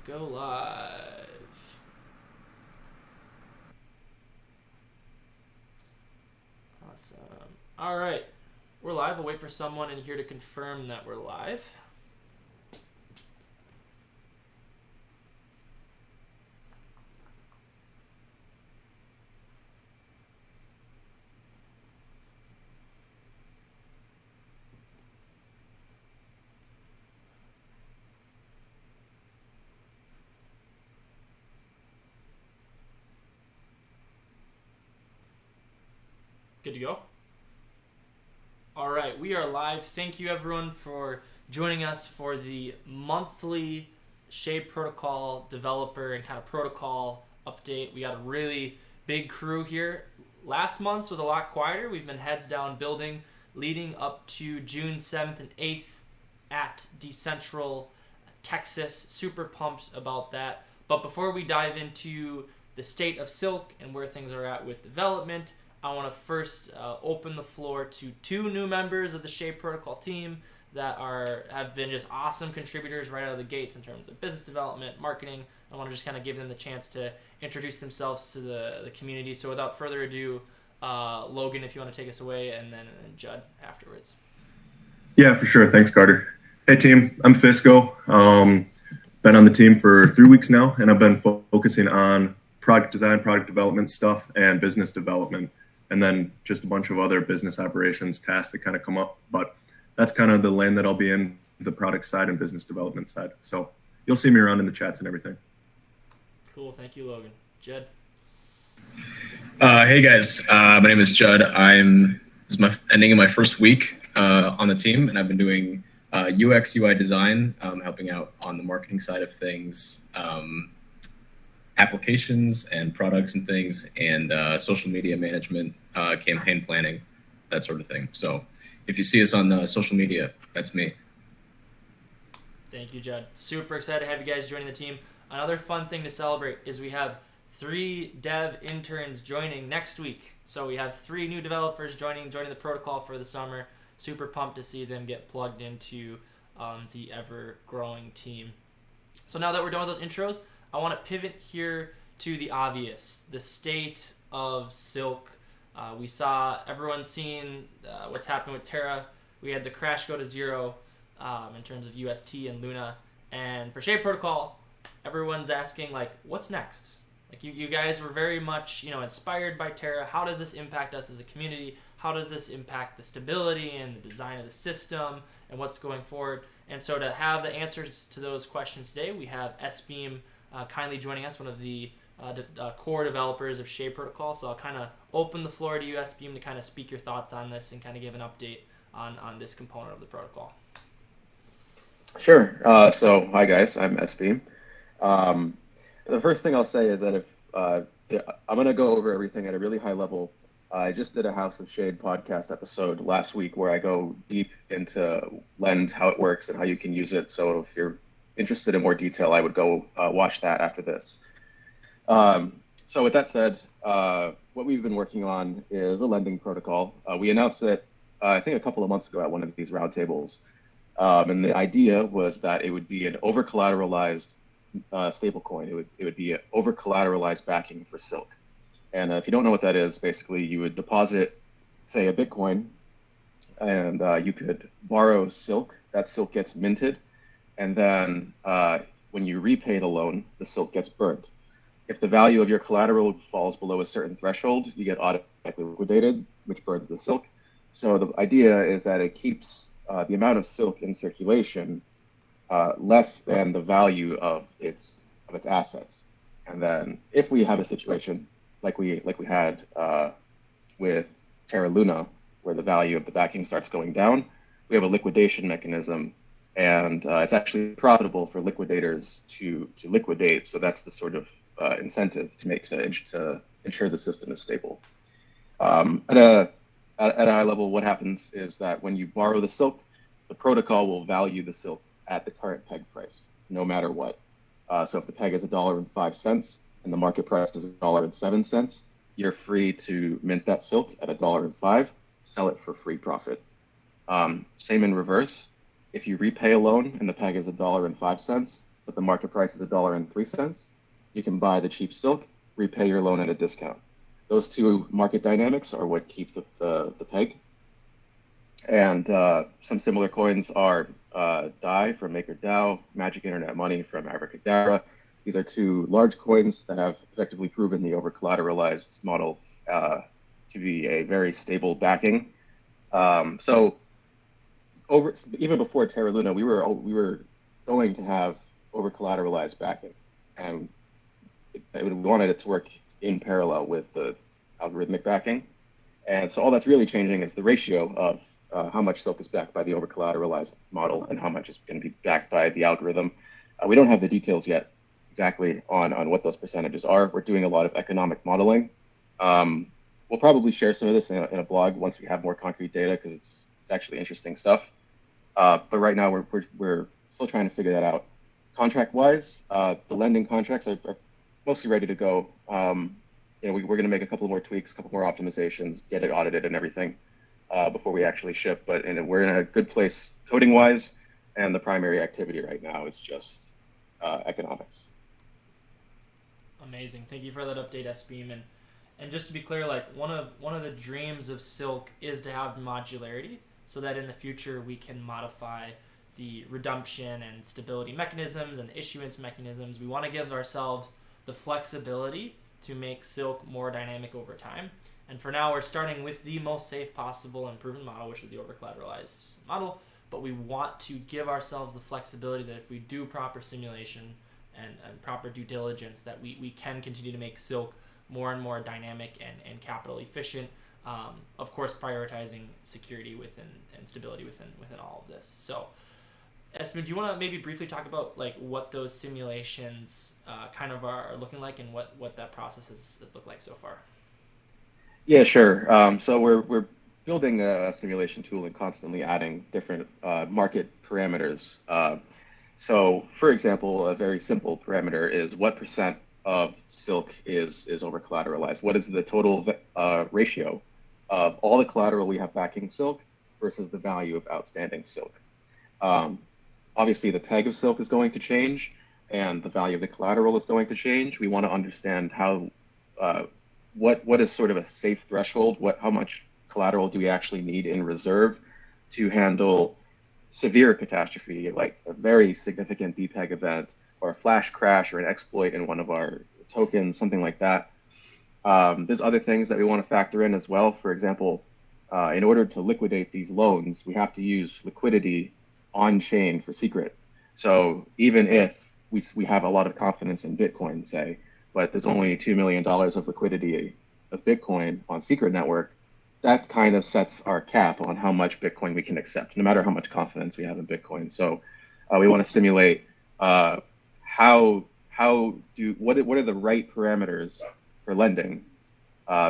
Go live. Awesome. All right. We're live. I'll wait for someone in here to confirm that we're live. Good to go? All right. We are live. Thank you, everyone, for joining us for the monthly Shade Protocol developer and kind of protocol update. We got a really big crew here. Last month's was a lot quieter. We've been heads down building leading up to June 7th and 8th at Decentral, Texas. Super pumped about that. But before we dive into the state of Silk and where things are at with development, I want to first open the floor to two new members of the Shade Protocol team that have been just awesome contributors right out of the gates in terms of business development, marketing. I want to just kind of give them the chance to introduce themselves to the community. So without further ado, Logan, if you want to take us away, and then Judd afterwards. Yeah, for sure. Thanks, Carter. Hey, team. I'm Fisco. Been on the team for 3 weeks now, and I've been focusing on product design, product development stuff, and business development, and then just a bunch of other business operations tasks that kind of come up. But that's kind of the lane that I'll be in, the product side and business development side. So you'll see me around in the chats and everything. Cool. Thank you, Logan. Judd. Hey guys, my name is Judd. This is my ending of my first week on the team, and I've been doing UX UI design, helping out on the marketing side of things, applications and products and things, and social media management, campaign planning, that sort of thing. So if you see us on social media, that's me. Thank you, Judd. Super excited to have you guys joining the team. Another fun thing to celebrate is we have 3 dev interns joining next week. So we have 3 new developers joining the protocol for the summer. Super pumped to see them get plugged into the ever-growing team. So now that we're done with those intros, I want to pivot here to the obvious, the state of Silk. We saw everyone seeing what's happened with Terra. We had the crash go to 0 in terms of UST and Luna. And for Shade Protocol, everyone's asking, like, what's next? Like, you guys were very much, inspired by Terra. How does this impact us as a community? How does this impact the stability and the design of the system and what's going forward? And so to have the answers to those questions today, we have S-Beam kindly joining us, one of the core developers of Shade Protocol. So I'll kind of open the floor to you, S-Beam, to kind of speak your thoughts on this and kind of give an update on this component of the protocol. Sure. So hi guys, I'm S-Beam. The first thing I'll say is that if I'm going to go over everything at a really high level. I just did a House of Shade podcast episode last week where I go deep into Lend, how it works, and how you can use it. So if you're interested in more detail, I would go watch that after this. So with that said, what we've been working on is a lending protocol. We announced it, I think, a couple of months ago at one of these roundtables. And the idea was that it would be an over-collateralized stablecoin. It would be an over-collateralized backing for Silk. And if you don't know what that is, basically you would deposit, say, a Bitcoin, and you could borrow Silk. That Silk gets minted, and then when you repay the loan, the Silk gets burnt. If the value of your collateral falls below a certain threshold, you get automatically liquidated, which burns the Silk. So the idea is that it keeps the amount of Silk in circulation less than the value of its assets. And then if we have a situation like we had with Terra Luna, where the value of the backing starts going down, we have a liquidation mechanism, and it's actually profitable for liquidators to liquidate. So that's the sort of incentive to ensure the system is stable. At a high level, what happens is that when you borrow the Silk, the protocol will value the Silk at the current peg price, no matter what. So if the peg is $1.05 and the market price is $1.07, you're free to mint that Silk at $1.05, sell it for free profit. Same in reverse. If you repay a loan and the peg is $1.05, but the market price is $1.03, you can buy the cheap silk, repay your loan at a discount. Those two market dynamics are what keep the peg. And some similar coins are DAI from MakerDAO, Magic Internet Money from Abracadabra. These are two large coins that have effectively proven the over-collateralized model to be a very stable backing. Even before Terra Luna, we were going to have over-collateralized backing, and we wanted it to work in parallel with the algorithmic backing. And so all that's really changing is the ratio of how much Silk is backed by the over-collateralized model and how much is going to be backed by the algorithm. We don't have the details yet exactly on what those percentages are. We're doing a lot of economic modeling. We'll probably share some of this in a blog once we have more concrete data, because it's actually interesting stuff. But right now we're still trying to figure that out. Contract-wise, the lending contracts are mostly ready to go. We're going to make a couple more tweaks, a couple more optimizations, get it audited and everything before we actually ship. But we're in a good place coding-wise, and the primary activity right now is just economics. Amazing. Thank you for that update, SBeam. And just to be clear, like one of the dreams of Silk is to have modularity, so that in the future we can modify the redemption and stability mechanisms and the issuance mechanisms. We want to give ourselves the flexibility to make Silk more dynamic over time. And for now, we're starting with the most safe possible and proven model, which is the over-collateralized model. But we want to give ourselves the flexibility that if we do proper simulation and proper due diligence, that we can continue to make Silk more and more dynamic and capital efficient. Of course, prioritizing security and stability within all of this. So, Espen, do you want to maybe briefly talk about like what those simulations kind of are looking like, and what that process has looked like so far? Yeah, sure. So we're building a simulation tool and constantly adding different market parameters. So, for example, a very simple parameter is what percent of Silk is over collateralized. What is the total ratio of all the collateral we have backing Silk versus the value of outstanding Silk? Obviously, the peg of Silk is going to change, and the value of the collateral is going to change. We want to understand how what is sort of a safe threshold. How much collateral do we actually need in reserve to handle severe catastrophe, like a very significant depeg event, or a flash crash, or an exploit in one of our tokens, something like that. There's other things that we want to factor in as well. For example, in order to liquidate these loans, we have to use liquidity on-chain for secret. So even if we have a lot of confidence in Bitcoin, say, but there's only $2 million of liquidity of Bitcoin on secret network, that kind of sets our cap on how much Bitcoin we can accept, no matter how much confidence we have in Bitcoin. So we want to simulate what are the right parameters for lending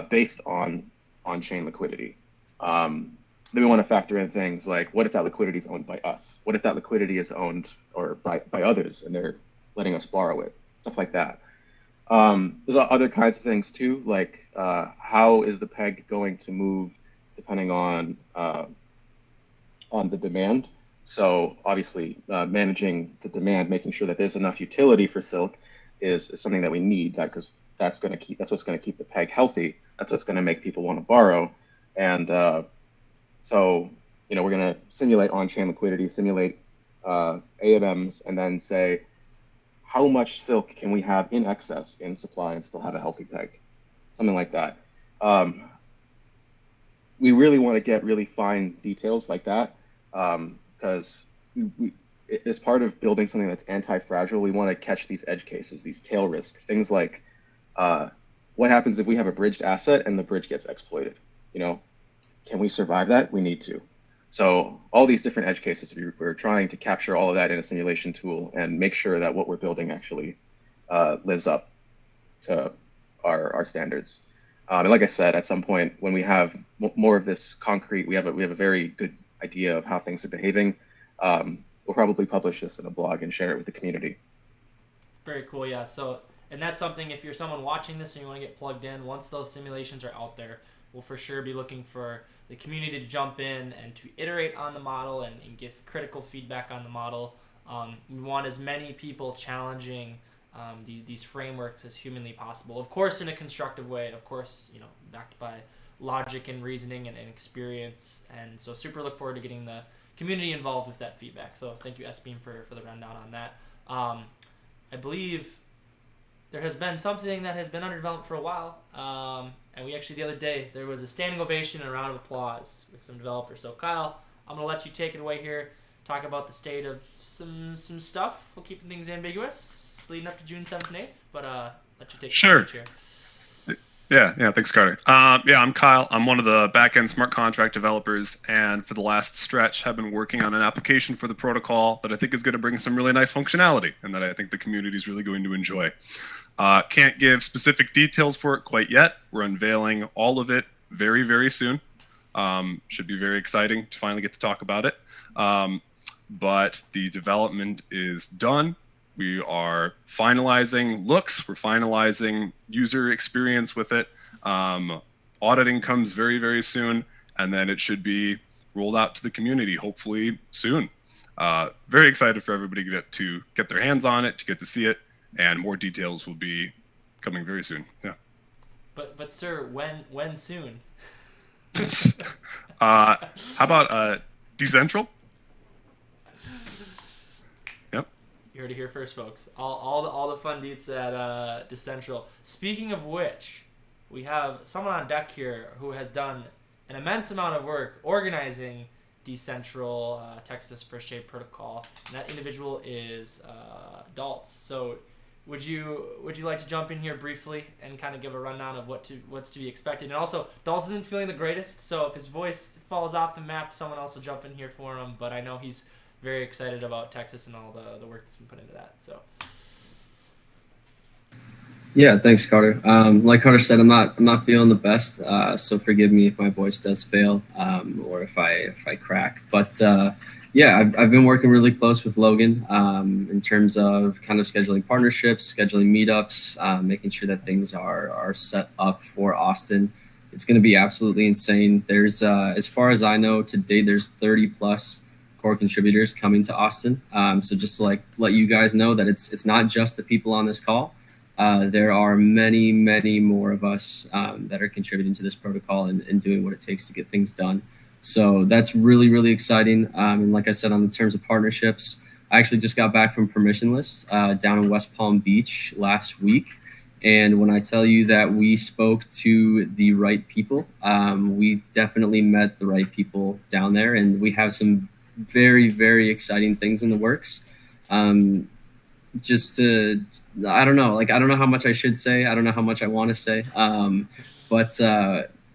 based on on-chain liquidity. Then we want to factor in things like, what if that liquidity is owned by us? What if that liquidity is owned or by others and they're letting us borrow it? Stuff like that. There's other kinds of things too, like how is the peg going to move depending on the demand? So obviously, managing the demand, making sure that there's enough utility for Silk is something that we need, because that's what's going to keep the peg healthy. That's what's going to make people want to borrow. And so we're going to simulate on-chain liquidity, simulate AMMs, and then say, how much Silk can we have in excess in supply and still have a healthy peg? Something like that. We really want to get really fine details like that, because as part of building something that's anti-fragile, we want to catch these edge cases, these tail risk, things like what happens if we have a bridged asset and the bridge gets exploited? Can we survive that? We need to. So all these different edge cases, we're trying to capture all of that in a simulation tool and make sure that what we're building actually lives up to our standards. And like I said, at some point when we have more of this concrete, we have a very good idea of how things are behaving. We'll probably publish this in a blog and share it with the community. Very cool, yeah. So, and that's something, if you're someone watching this and you want to get plugged in, once those simulations are out there, we'll for sure be looking for the community to jump in and to iterate on the model and give critical feedback on the model. We want as many people challenging these frameworks as humanly possible. Of course, in a constructive way. Of course, backed by logic and reasoning and experience. And so super look forward to getting the community involved with that feedback. So thank you, S-Beam, for the rundown on that. I believe there has been something that has been under development for a while. And we actually, the other day, there was a standing ovation and a round of applause with some developers. So Kyle, I'm going to let you take it away here. Talk about the state of some stuff. We'll keep things ambiguous leading up to June 7th and 8th, but let you take Sure. the here. Yeah, thanks, Carter. I'm Kyle. I'm one of the backend smart contract developers, and for the last stretch, have been working on an application for the protocol that I think is going to bring some really nice functionality, and that I think the community is really going to enjoy. Can't give specific details for it quite yet. We're unveiling all of it very, very soon. Should be very exciting to finally get to talk about it. But the development is done. We are finalizing looks. We're finalizing user experience with it. Auditing comes very, very soon, and then it should be rolled out to the community, hopefully soon. Very excited for everybody to get their hands on it, to get to see it, and more details will be coming very soon. Yeah. But sir, when soon? How about Decentral? You heard it here first, folks. All the fun deets at Decentral. Speaking of which, we have someone on deck here who has done an immense amount of work organizing Decentral Texas for Shade Protocol, and that individual is Daltz. So, would you like to jump in here briefly and kind of give a rundown of what's to be expected? And also, Daltz isn't feeling the greatest, so if his voice falls off the map, someone else will jump in here for him. But I know he's very excited about Texas and all the work that's been put into that. So, yeah, thanks, Carter. Like Carter said, I'm not feeling the best, so forgive me if my voice does fail or if I crack. But yeah, I've been working really close with Logan in terms of kind of scheduling partnerships, scheduling meetups, making sure that things are set up for Austin. It's going to be absolutely insane. There's as far as I know to date, there's 30 plus core contributors coming to Austin. So just to let you guys know that it's not just the people on this call. There are many, many more of us that are contributing to this protocol and doing what it takes to get things done. So that's really, really exciting. And like I said, on the terms of partnerships, I actually just got back from Permissionless down in West Palm Beach last week. And when I tell you that we spoke to the right people, we definitely met the right people down there. And we have some very, very exciting things in the works. I don't know how much I should say. I don't know how much I want to say. But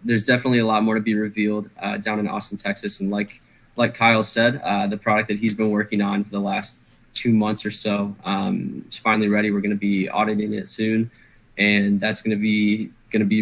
there's definitely a lot more to be revealed down in Austin, Texas. And like Kyle said, the product that he's been working on for the last 2 months or so is finally ready. We're going to be auditing it soon, and that's going to be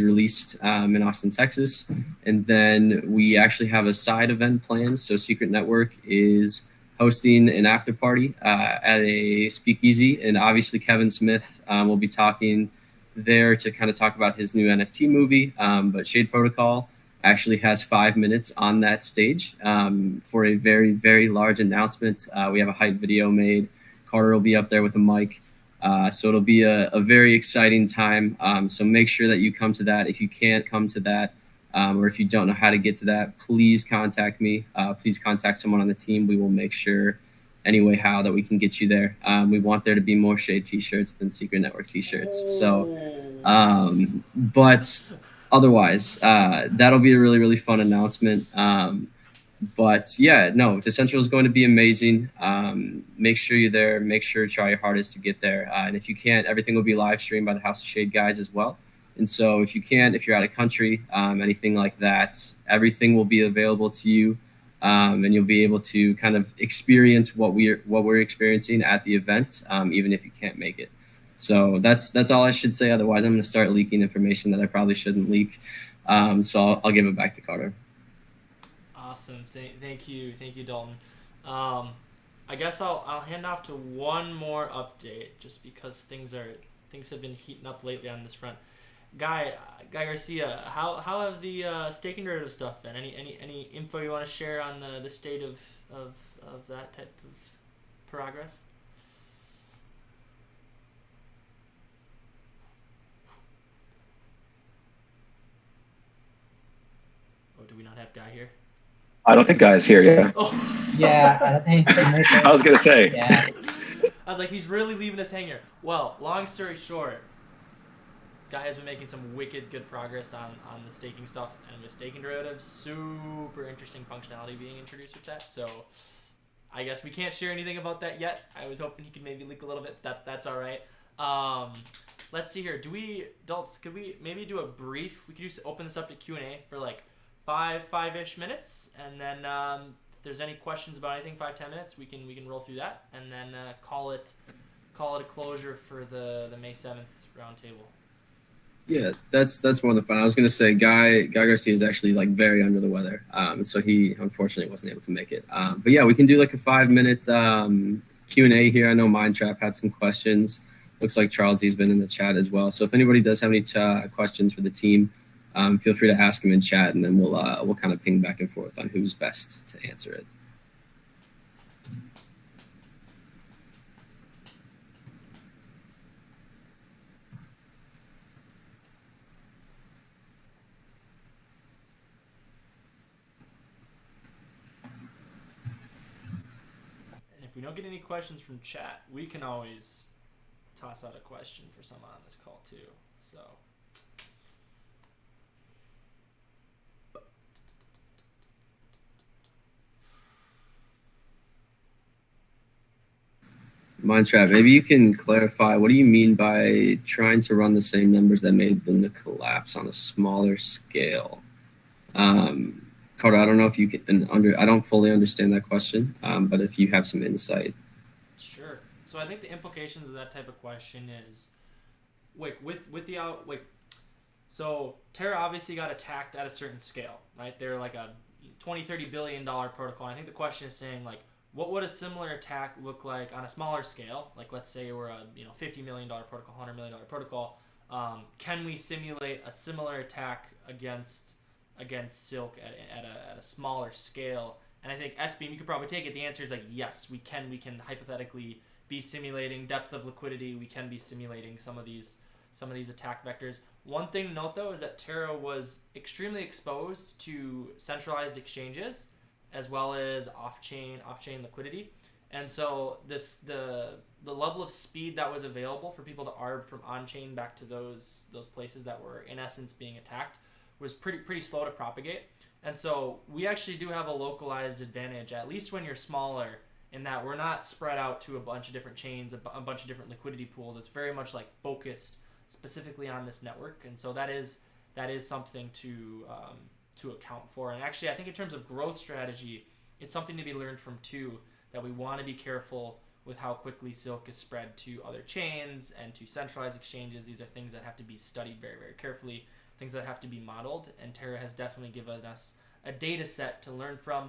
released in Austin, Texas. And then we actually have a side event planned. So Secret Network is hosting an after party at a speakeasy, and obviously Kevin Smith will be talking there to kind of talk about his new NFT movie. But Shade Protocol actually has 5 minutes on that stage for a very, very large announcement. We have a hype video made. Carter will be up there with a mic. So it'll be a very exciting time. So make sure that you come to that. If you can't come to that, or if you don't know how to get to that, please contact me. Please contact someone on the team. We will make sure how that we can get you there. We want there to be more Shade t-shirts than Secret Network t-shirts. So, but otherwise, that'll be a really, really fun announcement. But yeah, no, Decentral is going to be amazing. Make sure you're there. Make sure to try your hardest to get there. And if you can't, everything will be live streamed by the House of Shade guys as well. And so if you can't, if you're out of country, anything like that, everything will be available to you. And you'll be able to kind of experience what we're experiencing at the event, even if you can't make it. So that's all I should say. Otherwise, I'm going to start leaking information that I probably shouldn't leak. So I'll give it back to Carter. Awesome. Thank you, Dalton. I guess I'll hand off to one more update, just because things have been heating up lately on this front. Guy Garcia, how have the staking derivative stuff been? Any info you want to share on the state of that type of progress? Oh, do we not have Guy here? I don't think Guy's here yet. Oh. Yeah, I don't think. I was gonna say. Yeah. I was like, he's really leaving us hanging. Well, long story short, Guy has been making some wicked good progress on the staking stuff, and with staking derivatives, super interesting functionality being introduced with that. So I guess we can't share anything about that yet. I was hoping he could maybe leak a little bit. That's all right. Let's see here. Could we maybe do a brief? We could just open this up to Q&A for like five-ish minutes, and then if there's any questions about anything, 5-10 minutes, we can roll through that, and then call it a closure for the May 7th roundtable. Yeah, that's more than fun. I was gonna say Guy Garcia is actually like very under the weather, so he unfortunately wasn't able to make it. But yeah, we can do like a 5-minute Q&A here. I know Mindtrap had some questions. Looks like Charles E's been in the chat as well. So if anybody does have any questions for the team, feel free to ask him in chat, and then we'll kind of ping back and forth on who's best to answer it. And if we don't get any questions from chat, we can always toss out a question for someone on this call too. So. Mindtrap, maybe you can clarify, what do you mean by trying to run the same numbers that made Luna collapse on a smaller scale? Carter, I don't know if you can I don't fully understand that question, but if you have some insight. Sure. So I think the implications of that type of question is, so Terra obviously got attacked at a certain scale, right? They're like a $20-30 billion protocol. And I think the question is saying, like, what would a similar attack look like on a smaller scale? Like, let's say we're a $50 million protocol, $100 million protocol. Can we simulate a similar attack against Silk at a smaller scale? And I think SBeam, you could probably take it. The answer is like yes, we can. We can hypothetically be simulating depth of liquidity. We can be simulating some of these attack vectors. One thing to note though is that Terra was extremely exposed to centralized exchanges as well as off-chain liquidity. And so the level of speed that was available for people to arb from on-chain back to those places that were in essence being attacked was pretty slow to propagate. And so we actually do have a localized advantage, at least when you're smaller, in that we're not spread out to a bunch of different chains, a bunch of different liquidity pools. It's very much like focused specifically on this network. And so that is something to account for. And actually, I think in terms of growth strategy, it's something to be learned from too, that we want to be careful with how quickly Silk is spread to other chains and to centralized exchanges. These are things that have to be studied very, very carefully, things that have to be modeled, and Terra has definitely given us a data set to learn from.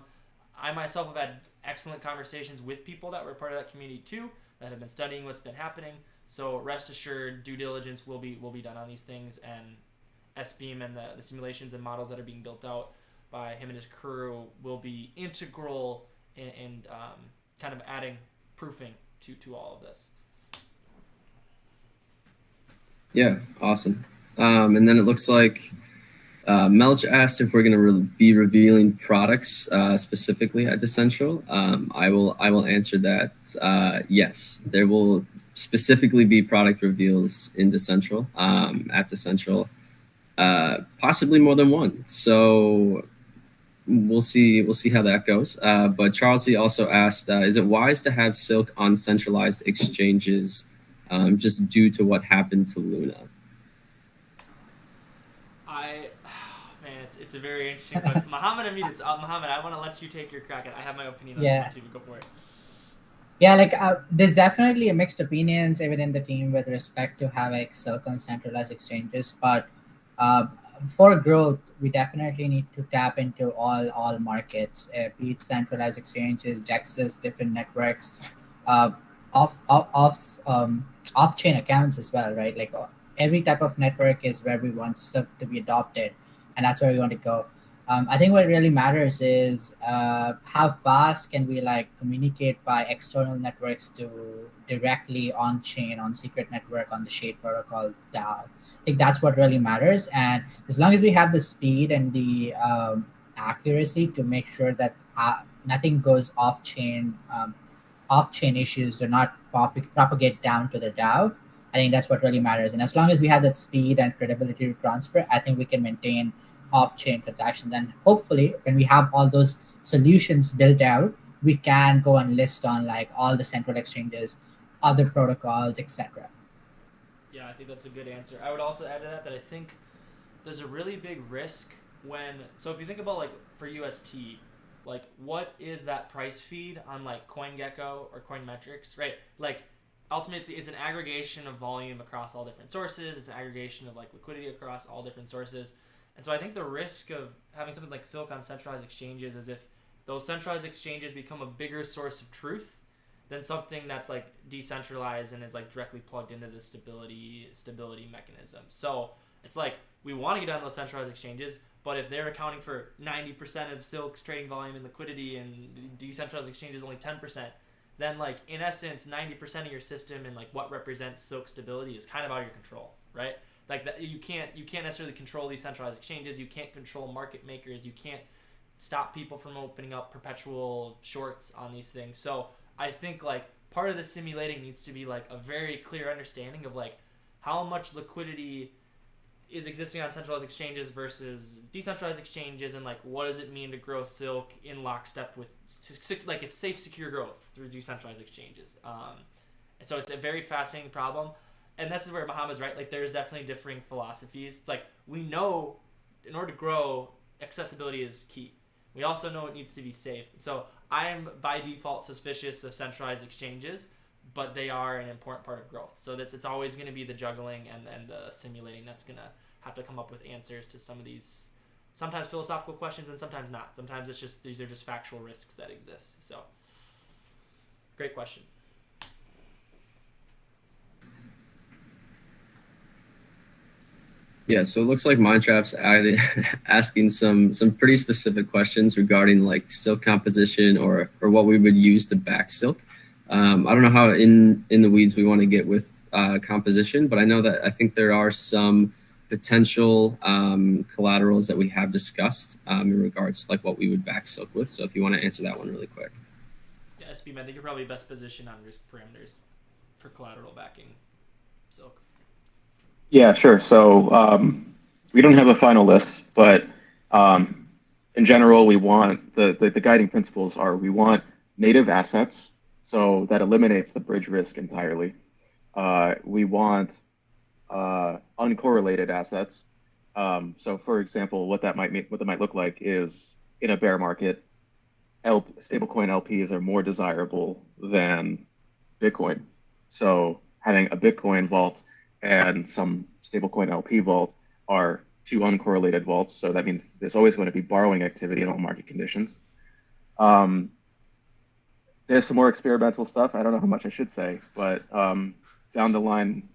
I myself have had excellent conversations with people that were part of that community too, that have been studying what's been happening. So rest assured, due diligence will be done on these things, and SBeam and the simulations and models that are being built out by him and his crew will be integral in kind of adding proofing to all of this. Yeah, awesome. And then it looks like Melch asked if we're going to be revealing products specifically at Decentral. I will answer that. Yes, there will specifically be product reveals in Decentral, at Decentral, possibly more than one. So we'll see how that goes. But Charles Lee also asked, is it wise to have Silk on centralized exchanges just due to what happened to Luna? It's a very interesting question. Muhammad, I want to let you take your crack at it. I have my opinion on this one too. Go for it. Yeah, there's definitely a mixed opinions within the team with respect to having Silk on centralized exchanges. But for growth, we definitely need to tap into all markets, be it centralized exchanges, DEXs, different networks, off-chain accounts as well, right? Like every type of network is where we want Silk to be adopted, and that's where we want to go. I think what really matters is how fast can we like communicate by external networks to directly on chain on secret network on the Shade protocol DAO. I think that's what really matters, and as long as we have the speed and the accuracy to make sure that nothing goes off chain, off-chain issues do not propagate down to the DAO. I think that's what really matters. And as long as we have that speed and credibility to transfer, I think we can maintain off-chain transactions. And hopefully, when we have all those solutions built out, we can go and list on like all the central exchanges, other protocols, etc. Yeah, I think that's a good answer. I would also add to that I think there's a really big risk when, so if you think about like for UST, like what is that price feed on like CoinGecko or CoinMetrics, right? Like ultimately it's an aggregation of volume across all different sources. It's an aggregation of like liquidity across all different sources. And so I think the risk of having something like Silk on centralized exchanges is if those centralized exchanges become a bigger source of truth than something that's like decentralized and is like directly plugged into the stability mechanism. So it's like we want to get on those centralized exchanges, but if they're accounting for 90% of Silk's trading volume and liquidity and the decentralized exchange is only 10%, then like in essence 90% of your system and like what represents Silk stability is kind of out of your control, right? Like that you can't necessarily control these centralized exchanges, you can't control market makers, you can't stop people from opening up perpetual shorts on these things. So I think like part of the simulating needs to be like a very clear understanding of like how much liquidity is existing on centralized exchanges versus decentralized exchanges, and like what does it mean to grow Silk in lockstep with like it's safe, secure growth through decentralized exchanges. And so it's a very fascinating problem, and this is where Mohammed's right. Like there's definitely differing philosophies. It's like we know in order to grow, accessibility is key. We also know it needs to be safe. So I'm by default suspicious of centralized exchanges, but they are an important part of growth. So it's always going to be the juggling and the simulating that's going to have to come up with answers to some of these sometimes philosophical questions and sometimes not. Sometimes it's just these are just factual risks that exist. So great question. Yeah, so it looks like Mindtrap's asking some pretty specific questions regarding like Silk composition or what we would use to back Silk. I don't know how in the weeds we want to get with composition, but I know that I think there are some potential collaterals that we have discussed in regards to like what we would back Silk with. So if you want to answer that one really quick. Yeah, SB, I think you're probably best positioned on risk parameters for collateral backing Silk. Yeah, sure. So we don't have a final list, but in general, we want the guiding principles are we want native assets, so that eliminates the bridge risk entirely. We want uncorrelated assets. So, for example, what that might look like is in a bear market, stablecoin LPs are more desirable than Bitcoin. So having a Bitcoin vault and some stablecoin LP vault are two uncorrelated vaults. So that means there's always going to be borrowing activity in all market conditions. There's some more experimental stuff. I don't know how much I should say, but down the line,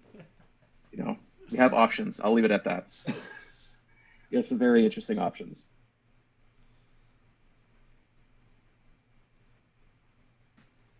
we have options. I'll leave it at that. We have some very interesting options.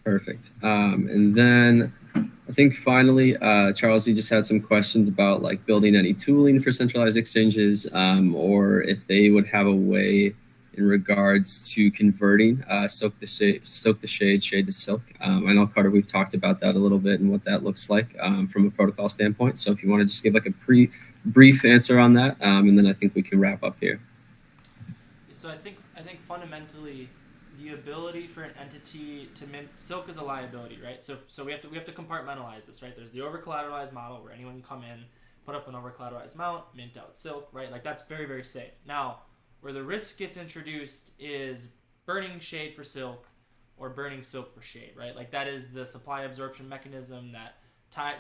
Perfect. And then I think finally, Charles, you just had some questions about like building any tooling for centralized exchanges, or if they would have a way in regards to converting Silk to Shade, Shade to Silk. I know, Carter, we've talked about that a little bit and what that looks like from a protocol standpoint. So if you want to just give like a brief answer on that, and then I think we can wrap up here. So I think fundamentally, the ability for an entity to mint Silk is a liability, right? So we have to compartmentalize this, right? There's the over collateralized model where anyone can come in, put up an over collateralized amount, mint out Silk, right? Like that's very, very safe. Now, where the risk gets introduced is burning Shade for Silk or burning Silk for Shade, right? Like that is the supply absorption mechanism that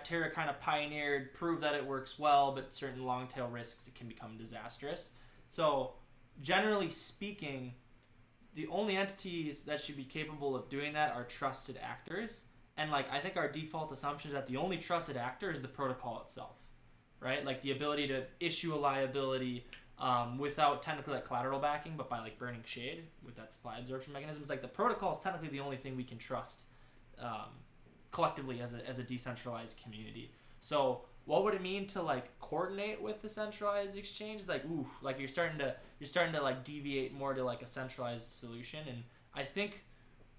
Terra kind of pioneered, proved that it works well, but certain long tail risks, it can become disastrous. So generally speaking, the only entities that should be capable of doing that are trusted actors. And like I think our default assumption is that the only trusted actor is the protocol itself, right? Like the ability to issue a liability, without technically like collateral backing, but by like burning shade with that supply absorption mechanism. It's like the protocol is technically the only thing we can trust collectively as a decentralized community. So what would it mean to like coordinate with the centralized exchange? Like, oof, like you're starting to like deviate more to like a centralized solution. And I think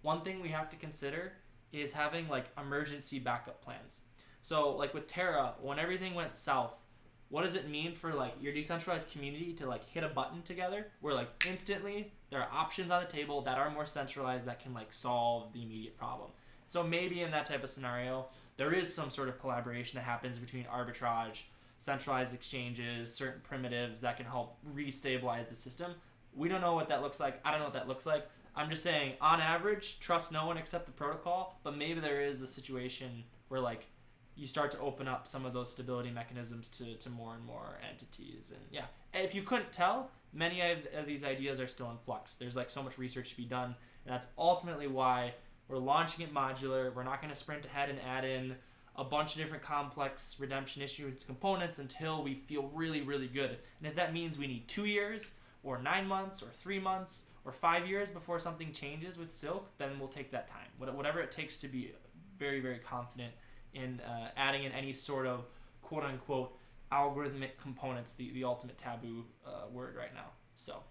one thing we have to consider is having like emergency backup plans. So like with Terra, when everything went south, what does it mean for like your decentralized community to like hit a button together where like instantly there are options on the table that are more centralized that can like solve the immediate problem? So maybe in that type of scenario, there is some sort of collaboration that happens between arbitrage, centralized exchanges, certain primitives that can help restabilize the system. We don't know what that looks like. I don't know what that looks like. I'm just saying, on average, trust no one except the protocol, but maybe there is a situation where like you start to open up some of those stability mechanisms to more and more entities. And yeah, if you couldn't tell, many of these ideas are still in flux. There's like so much research to be done, and that's ultimately why we're launching it modular. We're not going to sprint ahead and add in a bunch of different complex redemption issuance components until we feel really, really good. And if that means we need 2 years or 9 months or 3 months or 5 years before something changes with Silk, then we'll take that time. Whatever it takes to be very, very confident in adding in any sort of quote-unquote algorithmic components, the ultimate taboo word right now. So.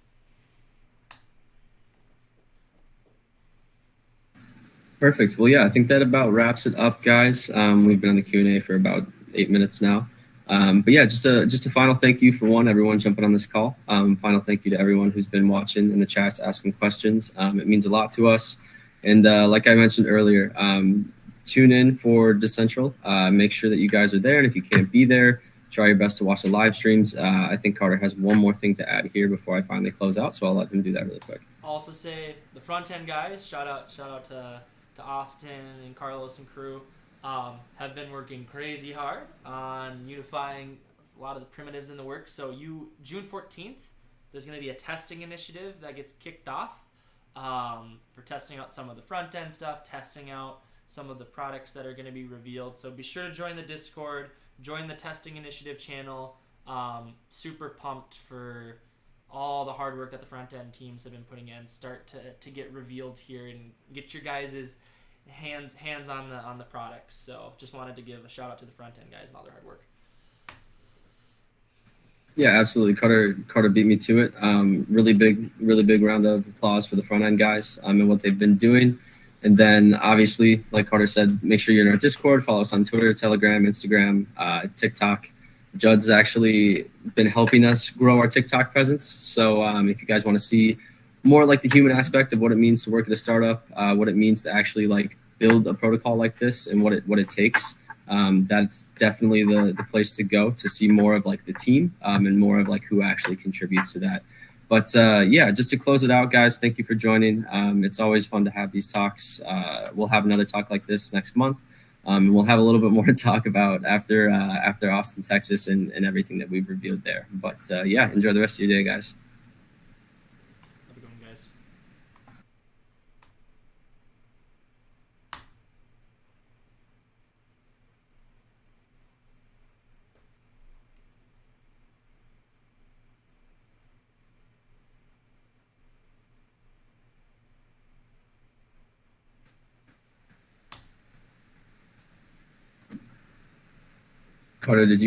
Perfect. Well, yeah, I think that about wraps it up, guys. We've been on the Q&A for about 8 minutes now. But yeah, just a final thank you for everyone jumping on this call. Final thank you to everyone who's been watching in the chats, asking questions. It means a lot to us. And like I mentioned earlier, tune in for Decentral. Make sure that you guys are there. And if you can't be there, try your best to watch the live streams. I think Carter has one more thing to add here before I finally close out. So I'll let him do that really quick. Also say the front end guys, shout out to Austin and Carlos and crew, have been working crazy hard on unifying a lot of the primitives in the work. So June 14th, there's going to be a testing initiative that gets kicked off for testing out some of the front end stuff, testing out some of the products that are going to be revealed. So be sure to join the Discord, join the testing initiative channel. Super pumped for all the hard work that the front end teams have been putting in start to get revealed here and get your guys' hands on the products. So just wanted to give a shout out to the front end guys and all their hard work. Yeah, absolutely. Carter beat me to it. Really big round of applause for the front end guys and what they've been doing. And then obviously, like Carter said, make sure you're in our Discord, follow us on Twitter, Telegram, Instagram, TikTok. Judd's actually been helping us grow our TikTok presence. So if you guys want to see more like the human aspect of what it means to work at a startup, what it means to actually like build a protocol like this and what it takes, that's definitely the place to go to see more of like the team and more of like who actually contributes to that. But yeah, just to close it out, guys, thank you for joining. It's always fun to have these talks. We'll have another talk like this next month. And we'll have a little bit more to talk about after Austin, Texas, and everything that we've revealed there. But yeah, enjoy the rest of your day, guys. Have a good one, guys. Carter, did you